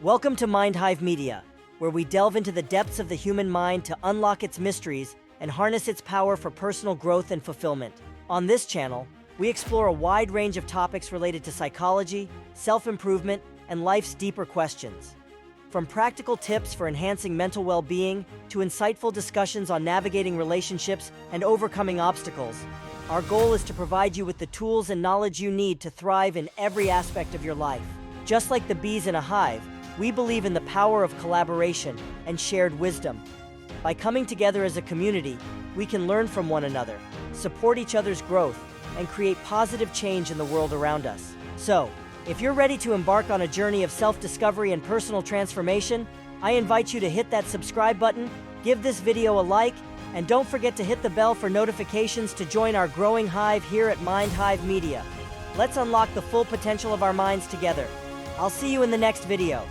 Welcome to Mind Hive Media, where we delve into the depths of the human mind to unlock its mysteries and harness its power for personal growth and fulfillment. On this channel, we explore a wide range of topics related to psychology, self-improvement, and life's deeper questions. From practical tips for enhancing mental well-being to insightful discussions on navigating relationships and overcoming obstacles, our goal is to provide you with the tools and knowledge you need to thrive in every aspect of your life. Just like the bees in a hive, we believe in the power of collaboration and shared wisdom. By coming together as a community, we can learn from one another, support each other's growth, and create positive change in the world around us. So, if you're ready to embark on a journey of self-discovery and personal transformation, I invite you to hit that subscribe button, give this video a like, and don't forget to hit the bell for notifications to join our growing hive here at Mind Hive Media. Let's unlock the full potential of our minds together. I'll see you in the next video.